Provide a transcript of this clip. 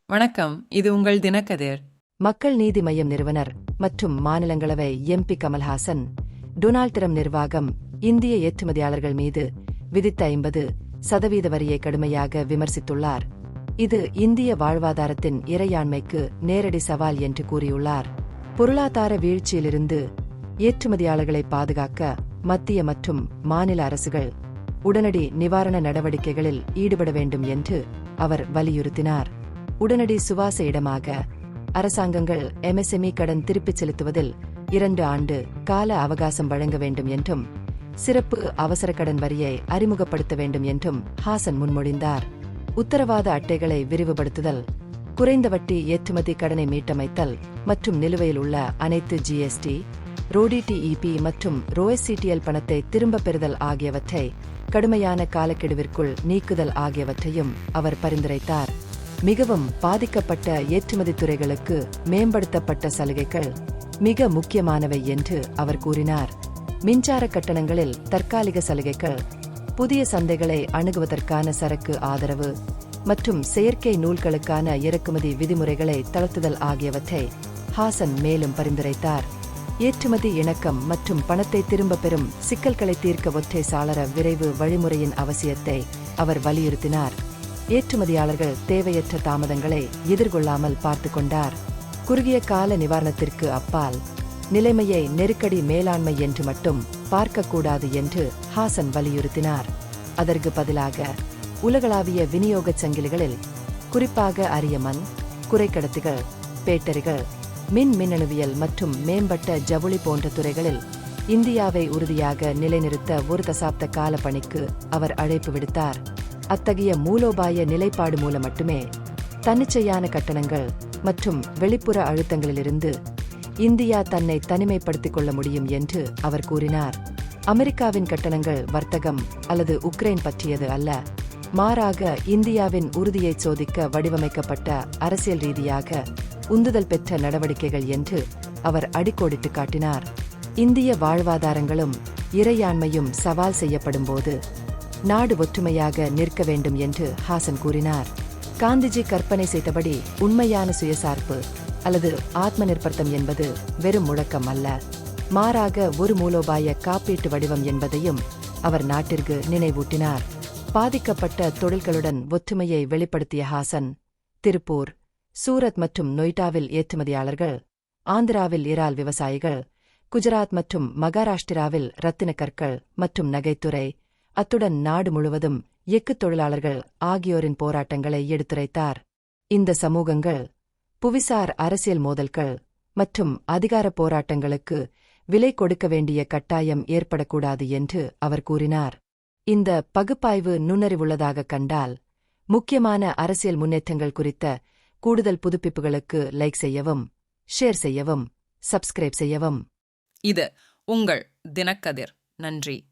வணக்கம். இது உங்கள் தினக்கதிர். மக்கள் நீதி மய்யம் நிறுவனர் மற்றும் மாநிலங்களவை எம்பி கமல்ஹாசன், டொனால்ட் ட்ரம்ப் நிர்வாகம் இந்திய ஏற்றுமதியாளர்கள் மீது விதித்த 50% வரியை கடுமையாக விமர்சித்துள்ளார். இது இந்திய வாழ்வாதாரத்தின் இறையாண்மைக்கு நேரடி சவால் என்று கூறியுள்ளார். பொருளாதார வீழ்ச்சியிலிருந்து ஏற்றுமதியாளர்களை பாதுகாக்க மத்திய மற்றும் மாநில அரசுகள் உடனடி நிவாரண நடவடிக்கைகளில் ஈடுபட வேண்டும் என்று அவர் வலியுறுத்தினார். உடனடி சுவாச இடமாக அரசாங்கங்கள் MSME கடன் திருப்பிச் செலுத்துவதில் 2 ஆண்டு கால அவகாசம் வழங்க வேண்டும் என்றும் சிறப்பு அவசர கடன் வரியை அறிமுகப்படுத்த வேண்டும் என்றும் ஹாசன் முன்மொழிந்தார். உத்தரவாத அட்டைகளை விரிவுபடுத்துதல், குறைந்த வட்டி ஏற்றுமதி கடனை மீட்டமைத்தல் மற்றும் நிலுவையில் உள்ள அனைத்து GST, RoDTEP மற்றும் RoSCTL பணத்தை திரும்பப் பெறுதல் ஆகியவற்றை கடுமையான காலக்கெடுவிற்குள் நீக்குதல் ஆகியவற்றையும் அவர் பரிந்துரைத்தார். மிகவும் பாதிக்கப்பட்ட ஏற்றுமதி துறைகளுக்கு மேம்படுத்தப்பட்ட சலுகைகள் மிக முக்கியமானவை என்று அவர் கூறினார். மின்சார கட்டணங்களில் தற்காலிக சலுகைகள், புதிய சந்தைகளை அணுகுவதற்கான சரக்கு ஆதரவு மற்றும் செயற்கை நூல்களுக்கான இறக்குமதி விதிமுறைகளை தளர்த்துதல் ஆகியவற்றை ஹாசன் மேலும் பரிந்துரைத்தார். ஏற்றுமதி இணக்கம் மற்றும் பணத்தை திரும்பப் பெறும் சிக்கல்களை தீர்க்க ஒற்றை சாளர விரைவு வழிமுறையின் அவசியத்தை அவர் வலியுறுத்தினார். ஏற்றுமதியாளர்கள் தேவையற்ற தாமதங்களை எதிர்கொள்ளாமல் பார்த்துக் கொண்டார். குறுகிய கால நிவாரணத்திற்கு அப்பால் நிலைமையை நெருக்கடி மேலாண்மை என்று மட்டும் பார்க்கக்கூடாது என்று ஹாசன் வலியுறுத்தினார். அதற்கு பதிலாக உலகளாவிய விநியோகச் சங்கிலிகளில், குறிப்பாக அரிய மண், குறைக்கடத்திகள், பேட்டரிகள், மின்னணுவியல் மற்றும் மேம்பட்ட ஜவுளி போன்ற துறைகளில் இந்தியாவை உறுதியாக நிலைநிறுத்த ஒரு தசாப்த கால பணிக்கு அவர் அழைப்பு விடுத்தார். அத்தகைய மூலோபாய நிலைப்பாடு மூலம் மட்டுமே தன்னிச்சையான கட்டணங்கள் மற்றும் வெளிப்புற அழுத்தங்களிலிருந்து இந்தியா தன்னை தனிமைப்படுத்திக் கொள்ள முடியும் என்று அவர் கூறினார். அமெரிக்காவின் கட்டணங்கள் வர்த்தகம் அல்லது உக்ரைன் பற்றியது அல்ல, மாறாக இந்தியாவின் உறுதியை சோதிக்க வடிவமைக்கப்பட்ட அரசியல் ரீதியாக உந்துதல் பெற்ற நடவடிக்கைகள் என்று அவர் அடிக்கோடிட்டு காட்டினார். இந்திய வாழ்வாதாரங்களும் இறையாண்மையும் சவால் செய்யப்படும்போது நாடு ஒற்றுமையாக நிற்க வேண்டும் என்று ஹாசன் கூறினார். காந்திஜி கற்பனை செய்தபடி உண்மையான சுயசார்பு அல்லது ஆத்ம நிர்பர்த்தம் என்பது வெறும் முழக்கம் அல்ல, மாறாக ஒரு மூலோபாய காப்பீட்டு வடிவம் என்பதையும் அவர் நாட்டிற்கு நினைவூட்டினார். பாதிக்கப்பட்ட தொழில்களுடன் ஒற்றுமையை வெளிப்படுத்திய ஹாசன், திருப்பூர், சூரத் மற்றும் நொய்டாவில் ஏற்றுமதியாளர்கள், ஆந்திராவில் இறால் விவசாயிகள், குஜராத் மற்றும் மகாராஷ்டிராவில் ரத்தின கற்கள் மற்றும் நகைத்துறை, அத்துடன் நாடு முழுவதும் எஃகுத் தொழிலாளர்கள் ஆகியோரின் போராட்டங்களை எடுத்துரைத்தார். இந்த சமூகங்கள் புவிசார் அரசியல் மோதல்கள் மற்றும் அதிகார போராட்டங்களுக்கு விலை கொடுக்க வேண்டிய கட்டாயம் ஏற்படக்கூடாது என்று அவர் கூறினார். இந்த பகுப்பாய்வு நுண்ணறிவுள்ளதாக கண்டால், முக்கியமான அரசியல் முன்னேற்றங்கள் குறித்த கூடுதல் புதுப்பிப்புகளுக்கு லைக் செய்யவும், ஷேர் செய்யவும், சப்ஸ்கிரைப் செய்யவும். இது உங்கள் தினக்கதிர். நன்றி.